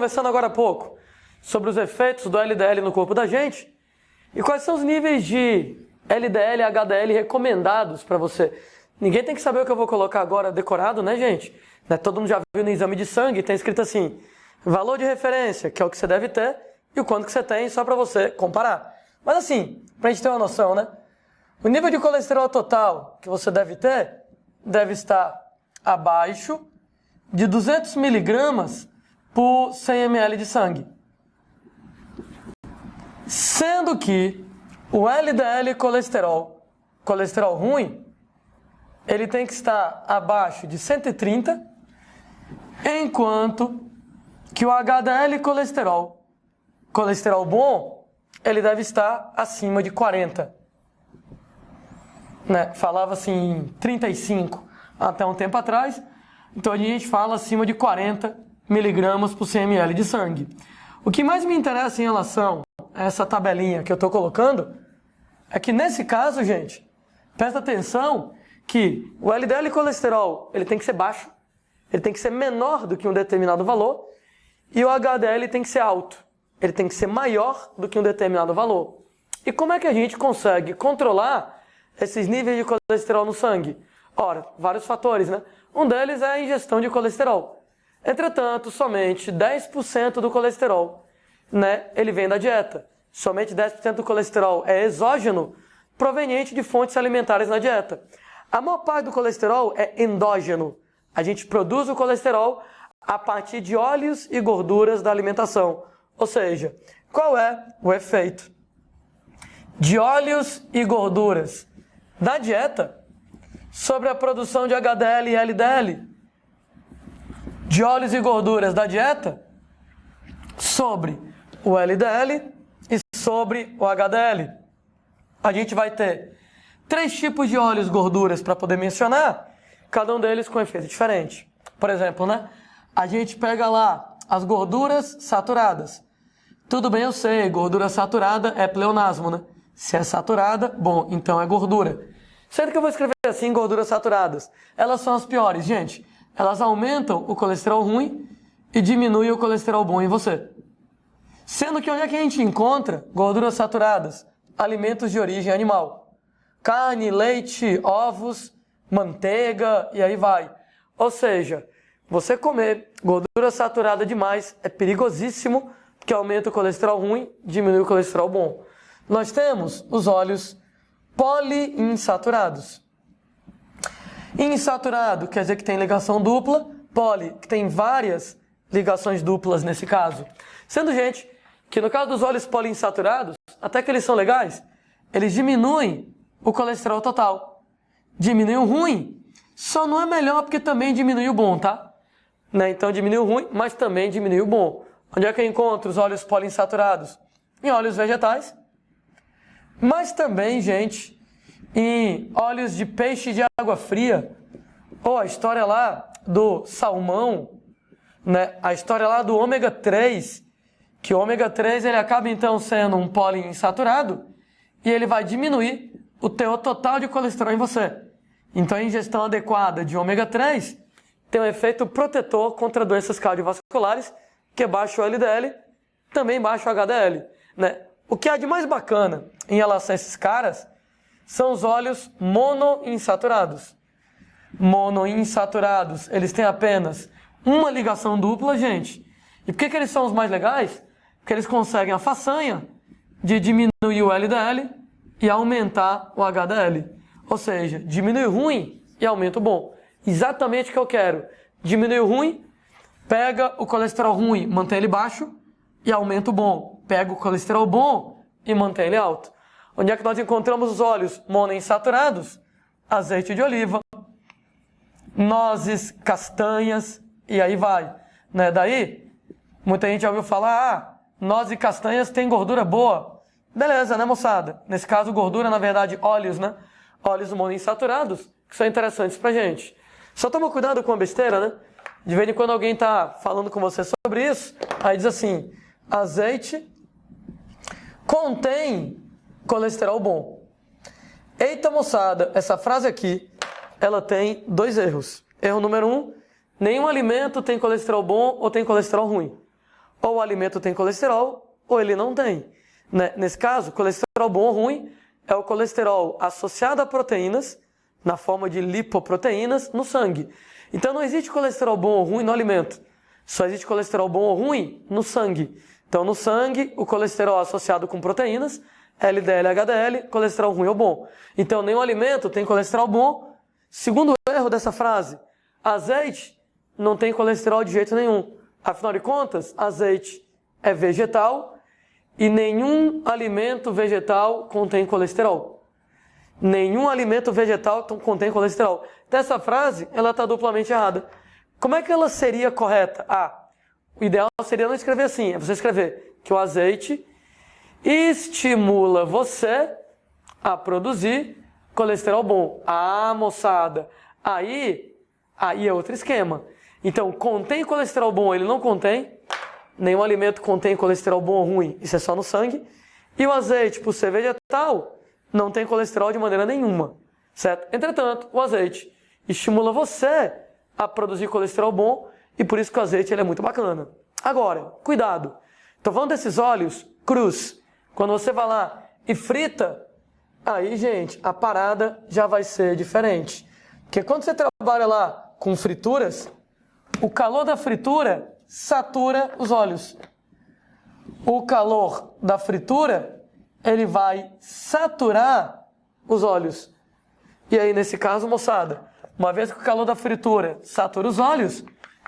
conversando agora há pouco sobre os efeitos do LDL no corpo da gente e quais são os níveis de LDL e HDL recomendados para você. Ninguém tem que saber o que eu vou colocar agora decorado, né, gente? Todo mundo já viu no exame de sangue, tem escrito assim, valor de referência, que é o que você deve ter, e o quanto que você tem, só para você comparar. Mas assim, para a gente ter uma noção, né? O nível de colesterol total que você deve ter deve estar abaixo de 200 miligramas por 100 ml de sangue. Sendo que o LDL colesterol ruim, ele tem que estar abaixo de 130, enquanto que o HDL colesterol bom, ele deve estar acima de 40. Falava assim 35 até um tempo atrás, então a gente fala acima de 40 miligramas por 100 ml de sangue. O que mais me interessa em relação a essa tabelinha que eu estou colocando é que nesse caso, gente, presta atenção que o LDL colesterol ele tem que ser baixo, ele tem que ser menor do que um determinado valor e o HDL tem que ser alto, ele tem que ser maior do que um determinado valor. E como é que a gente consegue controlar esses níveis de colesterol no sangue? Ora, vários fatores, né? Um deles é a ingestão de colesterol. Entretanto, somente 10% do colesterol, ele vem da dieta. Somente 10% do colesterol é exógeno, proveniente de fontes alimentares na dieta. A maior parte do colesterol é endógeno. A gente produz o colesterol a partir de óleos e gorduras da alimentação. Ou seja, qual é o efeito de óleos e gorduras da dieta sobre a produção de HDL e LDL? De óleos e gorduras da dieta sobre o LDL e sobre o HDL. A gente vai ter 3 tipos de óleos e gorduras para poder mencionar, cada um deles com efeito diferente. Por exemplo, a gente pega lá as gorduras saturadas. Tudo bem, eu sei, gordura saturada é pleonasmo, Se é saturada, bom, então é gordura. Sendo que eu vou escrever assim, gorduras saturadas. Elas são as piores, gente. Elas aumentam o colesterol ruim e diminuem o colesterol bom em você. Sendo que onde é que a gente encontra gorduras saturadas? Alimentos de origem animal. Carne, leite, ovos, manteiga e aí vai. Ou seja, você comer gordura saturada demais é perigosíssimo, porque aumenta o colesterol ruim e diminui o colesterol bom. Nós temos os óleos poliinsaturados. Insaturado quer dizer que tem ligação dupla, poli, que tem várias ligações duplas nesse caso. Sendo, gente, que no caso dos óleos poliinsaturados, até que eles são legais, eles diminuem o colesterol total. Diminui o ruim, só não é melhor porque também diminui o bom, tá? Então diminui o ruim, mas também diminui o bom. Onde é que eu encontro os óleos poliinsaturados? Em óleos vegetais, mas também, gente, em óleos de peixe de água fria, ou a história lá do salmão, a história lá do ômega 3, que o ômega 3 ele acaba então sendo um poliinsaturado e ele vai diminuir o teor total de colesterol em você. Então a ingestão adequada de ômega 3 tem um efeito protetor contra doenças cardiovasculares, que é baixo o LDL, também baixo o HDL. O que há de mais bacana em relação a esses caras são os óleos monoinsaturados. Monoinsaturados, eles têm apenas uma ligação dupla, gente. E por que eles são os mais legais? Porque eles conseguem a façanha de diminuir o LDL e aumentar o HDL. Ou seja, diminui o ruim e aumenta o bom. Exatamente o que eu quero. Diminui o ruim, pega o colesterol ruim, mantém ele baixo e aumenta o bom. Pega o colesterol bom e mantém ele alto. Onde é que nós encontramos os óleos monoinsaturados? Azeite de oliva, nozes, castanhas e aí vai. Daí, muita gente já ouviu falar, nozes e castanhas têm gordura boa. Beleza, moçada? Nesse caso, gordura, na verdade, óleos, Óleos monoinsaturados, que são interessantes pra gente. Só toma cuidado com a besteira, De vez em quando alguém tá falando com você sobre isso, aí diz assim, azeite contém colesterol bom. Eita, moçada, essa frase aqui, ela tem 2 erros. Erro número 1, nenhum alimento tem colesterol bom ou tem colesterol ruim. ou o alimento tem colesterol, ou ele não tem. Né? Nesse caso, colesterol bom ou ruim é o colesterol associado a proteínas, na forma de lipoproteínas, no sangue. Então não existe colesterol bom ou ruim no alimento. Só existe colesterol bom ou ruim no sangue. Então no sangue, o colesterol associado com proteínas, LDL, HDL, colesterol ruim ou bom. Então nenhum alimento tem colesterol bom. Segundo erro dessa frase, azeite não tem colesterol de jeito nenhum. Afinal de contas, azeite é vegetal e nenhum alimento vegetal contém colesterol. Nenhum alimento vegetal contém colesterol. Então essa frase, ela está duplamente errada. Como é que ela seria correta? O ideal seria não escrever assim, é você escrever que o azeite estimula você a produzir colesterol bom. Moçada, aí é outro esquema. Então, contém colesterol bom, ele não contém. Nenhum alimento contém colesterol bom ou ruim, isso é só no sangue. E o azeite, por ser vegetal, não tem colesterol de maneira nenhuma, certo? Entretanto, o azeite estimula você a produzir colesterol bom e por isso que o azeite ele é muito bacana. Agora, cuidado. Estou falando desses óleos crus. Quando você vai lá e frita, aí, gente, a parada já vai ser diferente. Porque quando você trabalha lá com frituras, o calor da fritura satura os óleos. O calor da fritura, ele vai saturar os óleos. E aí, nesse caso, moçada, uma vez que o calor da fritura satura os óleos,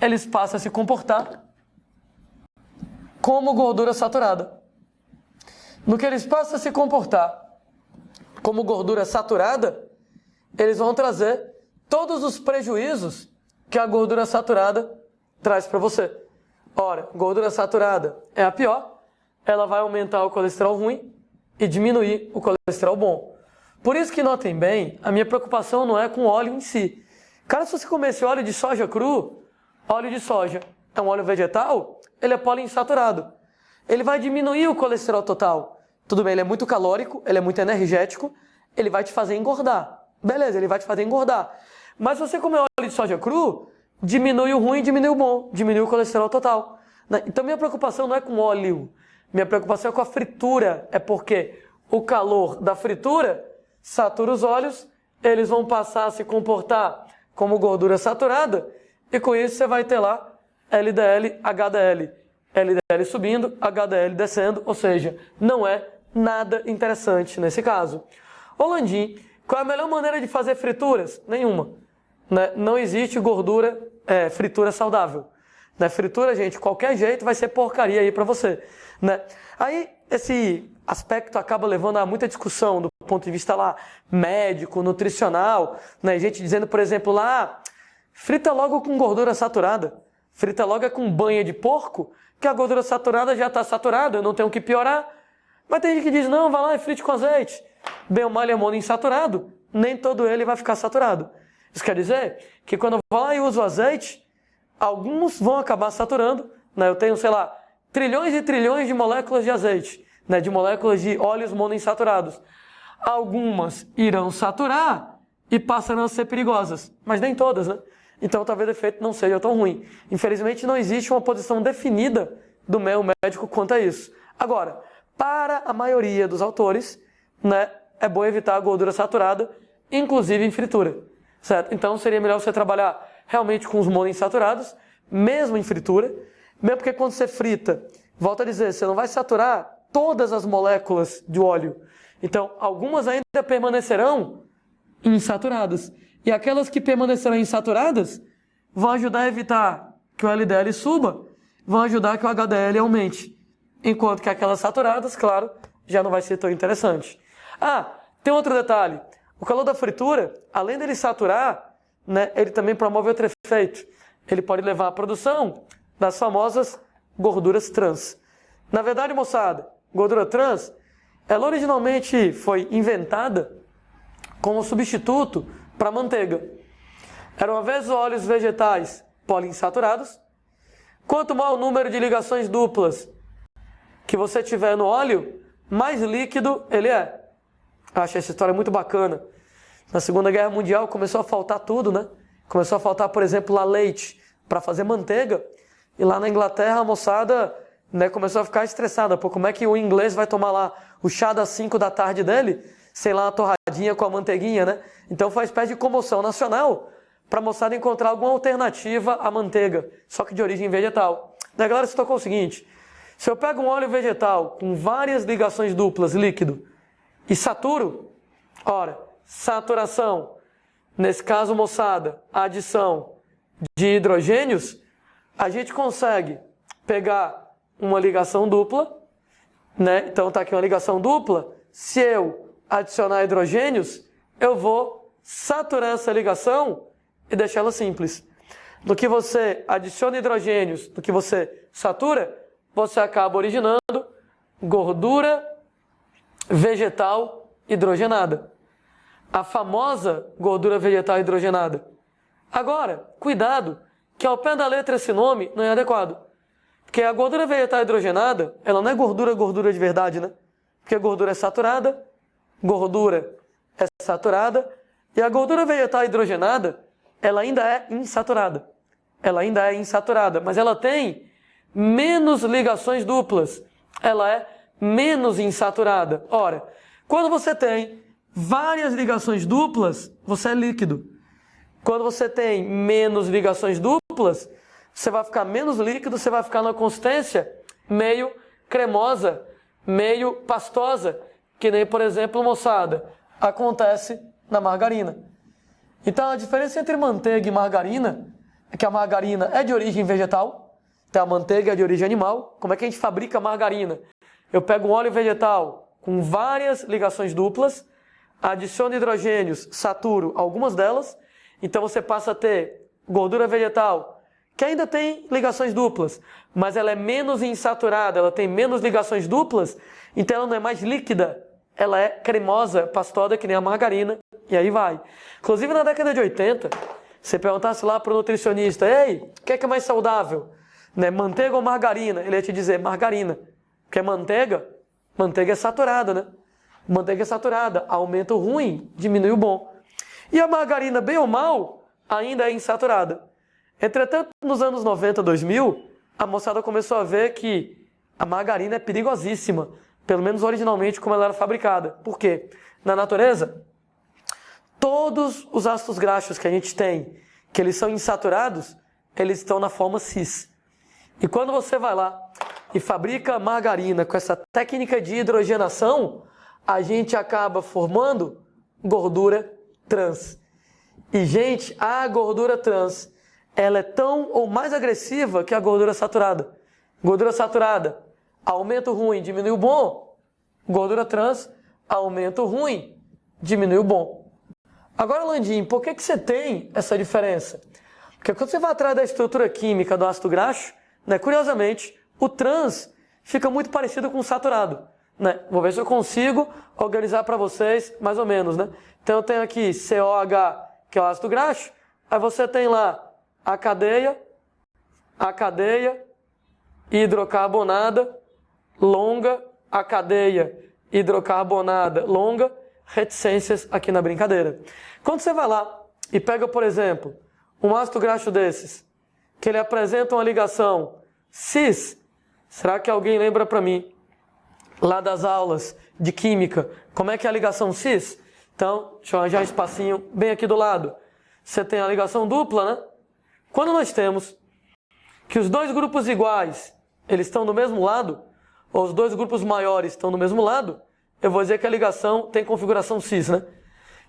eles passam a se comportar como gordura saturada. No que eles passam a se comportar como gordura saturada, eles vão trazer todos os prejuízos que a gordura saturada traz para você. Ora, gordura saturada é a pior, ela vai aumentar o colesterol ruim e diminuir o colesterol bom. Por isso que notem bem, a minha preocupação não é com o óleo em si. Cara, se você comer esse óleo de soja cru, óleo de soja é um óleo vegetal, ele é poliinsaturado. Ele vai diminuir o colesterol total. Tudo bem, ele é muito calórico, ele é muito energético, ele vai te fazer engordar. Beleza, ele vai te fazer engordar. Mas se você comer óleo de soja cru, diminui o ruim, diminui o bom, diminui o colesterol total. Então minha preocupação não é com o óleo, minha preocupação é com a fritura. É porque o calor da fritura satura os óleos, eles vão passar a se comportar como gordura saturada, e com isso você vai ter lá LDL, HDL. LDL subindo, HDL descendo, ou seja, não é nada interessante nesse caso. Ô Landim, qual é a melhor maneira de fazer frituras? Nenhuma. Né? Não existe fritura saudável. Né? Fritura, gente, qualquer jeito vai ser porcaria aí pra você. Né? Aí, esse aspecto acaba levando a muita discussão do ponto de vista lá médico, nutricional, né? Gente dizendo, por exemplo, lá, frita logo com gordura saturada. Frita logo com banha de porco, que a gordura saturada já está saturada, eu não tenho que piorar. Mas tem gente que diz, não, vai lá e frite com azeite. Bem ou mal ele é monoinsaturado, nem todo ele vai ficar saturado. Isso quer dizer que quando eu vou lá e uso azeite, alguns vão acabar saturando. Né? Eu tenho, sei lá, trilhões e trilhões de moléculas de azeite, né? De moléculas de óleos monoinsaturados. Algumas irão saturar e passarão a ser perigosas, mas nem todas, né? Então talvez o efeito não seja tão ruim. Infelizmente não existe uma posição definida do meio médico quanto a isso. Agora, para a maioria dos autores, né, é bom evitar a gordura saturada, inclusive em fritura, certo? Então seria melhor você trabalhar realmente com os monoinsaturados, mesmo em fritura, mesmo porque quando você frita, volto a dizer, você não vai saturar todas as moléculas de óleo. Então, algumas ainda permanecerão insaturadas. E aquelas que permanecerão insaturadas vão ajudar a evitar que o LDL suba, vão ajudar que o HDL aumente. Enquanto que aquelas saturadas, claro, já não vai ser tão interessante. Tem outro detalhe. O calor da fritura, além dele saturar, né, ele também promove outro efeito. Ele pode levar à produção das famosas gorduras trans. Na verdade, moçada, gordura trans, ela originalmente foi inventada como substituto para manteiga. Eram uma vez óleos vegetais poliinsaturados. Quanto maior o número de ligações duplas que você tiver no óleo, mais líquido ele é. Eu acho essa história muito bacana. Na Segunda Guerra Mundial começou a faltar tudo, né? Começou a faltar, por exemplo, lá leite para fazer manteiga. E lá na Inglaterra a moçada né, começou a ficar estressada. Pô, como é que o inglês vai tomar lá o chá das 5 da tarde dele, sei lá, uma torradinha com a manteiguinha, né? Então foi uma espécie de comoção nacional para a moçada encontrar alguma alternativa à manteiga, só que de origem vegetal. Daí a galera se tocou o seguinte: se eu pego um óleo vegetal com várias ligações duplas, líquido, e saturo, ora, saturação, nesse caso, moçada, a adição de hidrogênios, a gente consegue pegar uma ligação dupla, né? Então tá aqui uma ligação dupla. Se eu adicionar hidrogênios, eu vou saturar essa ligação e deixar ela simples. No que você adiciona hidrogênios, no que você satura, você acaba originando gordura vegetal hidrogenada. A famosa gordura vegetal hidrogenada. Agora, cuidado, que ao pé da letra esse nome não é adequado. Porque a gordura vegetal hidrogenada, ela não é gordura de verdade, né? Porque a gordura é saturada, e a gordura vegetal hidrogenada, ela ainda é insaturada. Mas ela tem menos ligações duplas. Ela é menos insaturada. Ora, quando você tem várias ligações duplas, você é líquido. Quando você tem menos ligações duplas, você vai ficar menos líquido, você vai ficar numa consistência meio cremosa, meio pastosa, que nem, por exemplo, moçada, acontece na margarina. Então a diferença entre manteiga e margarina é que a margarina é de origem vegetal, então a manteiga é de origem animal. Como é que a gente fabrica margarina? Eu pego um óleo vegetal com várias ligações duplas, adiciono hidrogênios, saturo algumas delas, então você passa a ter gordura vegetal, que ainda tem ligações duplas, mas ela é menos insaturada, ela tem menos ligações duplas, então ela não é mais líquida, ela é cremosa, pastosa, que nem a margarina, e aí vai. Inclusive na década de 80, você perguntasse lá para o nutricionista: ei, o que é mais saudável? Né, manteiga ou margarina? Ele ia te dizer margarina, porque manteiga é saturada, né? Manteiga é saturada, aumenta o ruim, diminui o bom. E a margarina, bem ou mal, ainda é insaturada. Entretanto, nos anos 90, 2000, a moçada começou a ver que a margarina é perigosíssima, pelo menos originalmente como ela era fabricada. Por quê? Na natureza, todos os ácidos graxos que a gente tem, que eles são insaturados, eles estão na forma cis. E quando você vai lá e fabrica margarina com essa técnica de hidrogenação, a gente acaba formando gordura trans. E, gente, a gordura trans, ela é tão ou mais agressiva que a gordura saturada. Gordura saturada, aumenta o ruim, diminui o bom. Gordura trans, aumenta o ruim, diminui o bom. Agora, Landim, por que você tem essa diferença? Porque quando você vai atrás da estrutura química do ácido graxo, né, curiosamente, o trans fica muito parecido com o saturado. Né? Vou ver se eu consigo organizar para vocês mais ou menos, né? Então eu tenho aqui COH, que é o ácido graxo, aí você tem lá a cadeia hidrocarbonada longa, a cadeia hidrocarbonada longa, reticências aqui na brincadeira. Quando você vai lá e pega, por exemplo, um ácido graxo desses, que ele apresenta uma ligação cis, será que alguém lembra para mim, lá das aulas de química, como é que é a ligação cis? Então, deixa eu arranjar um espacinho bem aqui do lado. Você tem a ligação dupla, né? Quando nós temos que os dois grupos iguais, eles estão do mesmo lado, ou os dois grupos maiores estão do mesmo lado, eu vou dizer que a ligação tem configuração cis, né?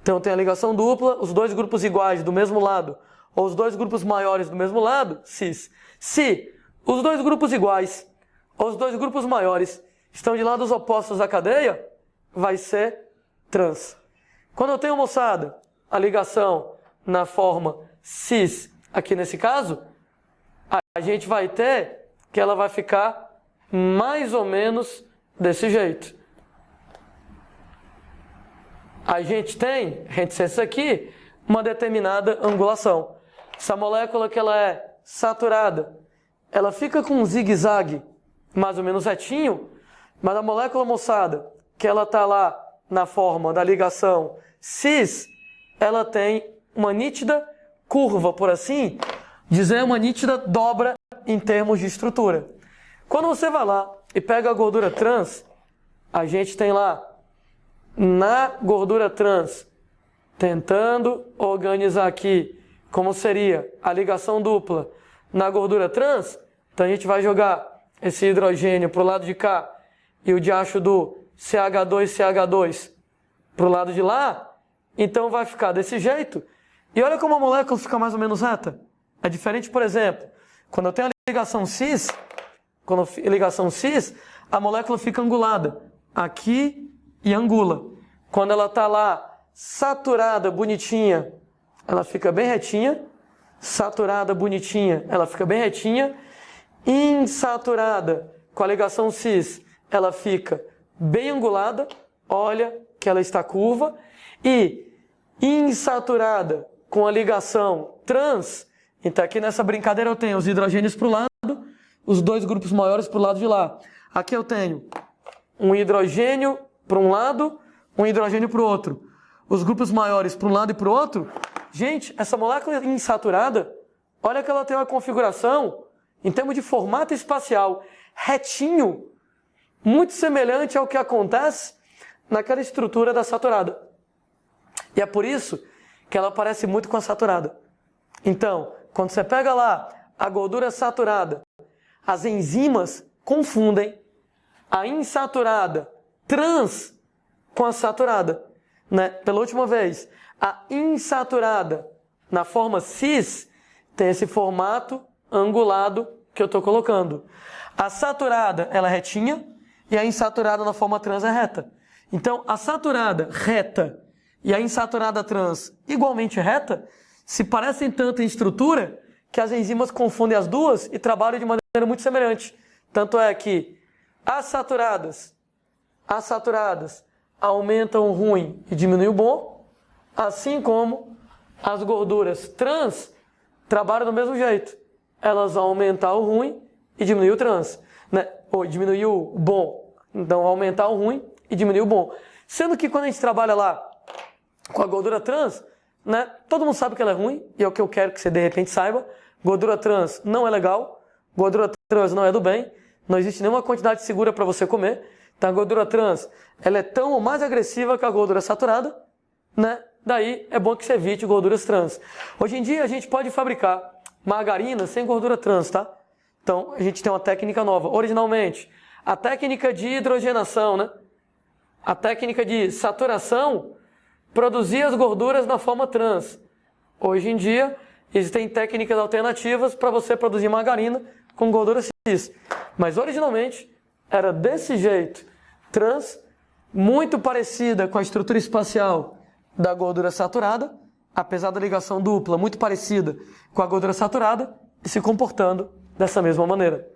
Então tem a ligação dupla, os dois grupos iguais do mesmo lado, ou os dois grupos maiores do mesmo lado, cis. Se os dois grupos iguais, ou os dois grupos maiores, estão de lados opostos à cadeia, vai ser trans. Quando eu tenho, moçada, a ligação na forma cis, aqui nesse caso, a gente vai ter que ela vai ficar mais ou menos desse jeito. A gente tem, reticência aqui, uma determinada angulação. Essa molécula que ela é saturada, ela fica com um zigue-zague mais ou menos retinho, mas a molécula, moçada, que ela está lá na forma da ligação cis, ela tem uma nítida curva, por assim dizer, uma nítida dobra em termos de estrutura. Quando você vai lá e pega a gordura trans, a gente tem lá, na gordura trans, tentando organizar aqui como seria a ligação dupla na gordura trans, então a gente vai jogar esse hidrogênio para o lado de cá e o diacho do CH2 para o lado de lá, então vai ficar desse jeito. E olha como a molécula fica mais ou menos reta. É diferente, por exemplo, quando eu tenho a ligação cis, a molécula fica angulada aqui e angula. Quando ela está lá saturada, bonitinha, ela fica bem retinha. Saturada, bonitinha, ela fica bem retinha. Insaturada, com a ligação cis, ela fica bem angulada. Olha que ela está curva. E insaturada, com a ligação trans, então aqui nessa brincadeira eu tenho os hidrogênios para o lado, os dois grupos maiores para o lado de lá. Aqui eu tenho um hidrogênio para um lado, um hidrogênio para o outro. Os grupos maiores para um lado e para o outro. Gente, essa molécula insaturada, olha que ela tem uma configuração, em termos de formato espacial, retinho, muito semelhante ao que acontece naquela estrutura da saturada. E é por isso que ela parece muito com a saturada. Então, quando você pega lá a gordura saturada, as enzimas confundem a insaturada trans com a saturada. Né? Pela última vez, a insaturada na forma cis tem esse formato angulado que eu estou colocando. A saturada ela é retinha e a insaturada na forma trans é reta. Então, a saturada reta e a insaturada trans igualmente reta se parecem tanto em estrutura que as enzimas confundem as duas e trabalham de maneira muito semelhante. Tanto é que as saturadas aumentam o ruim e diminuem o bom, assim como as gorduras trans trabalham do mesmo jeito. Elas vão aumentar o ruim e diminuir o trans, né? Ou diminuir o bom. Então, aumentar o ruim e diminuir o bom. Sendo que quando a gente trabalha lá com a gordura trans, né, todo mundo sabe que ela é ruim, e é o que eu quero que você de repente saiba. Gordura trans não é legal, gordura trans não é do bem, não existe nenhuma quantidade segura para você comer. Então a gordura trans, ela é tão ou mais agressiva que a gordura saturada, né? Daí é bom que você evite gorduras trans. Hoje em dia a gente pode fabricar margarina sem gordura trans, tá? Então a gente tem uma técnica nova. Originalmente, a técnica de hidrogenação, né? A técnica de saturação produzia as gorduras na forma trans. Hoje em dia, existem técnicas alternativas para você produzir margarina com gordura cis. Mas originalmente era desse jeito, trans, muito parecida com a estrutura espacial da gordura saturada, apesar da ligação dupla, muito parecida com a gordura saturada, e se comportando dessa mesma maneira.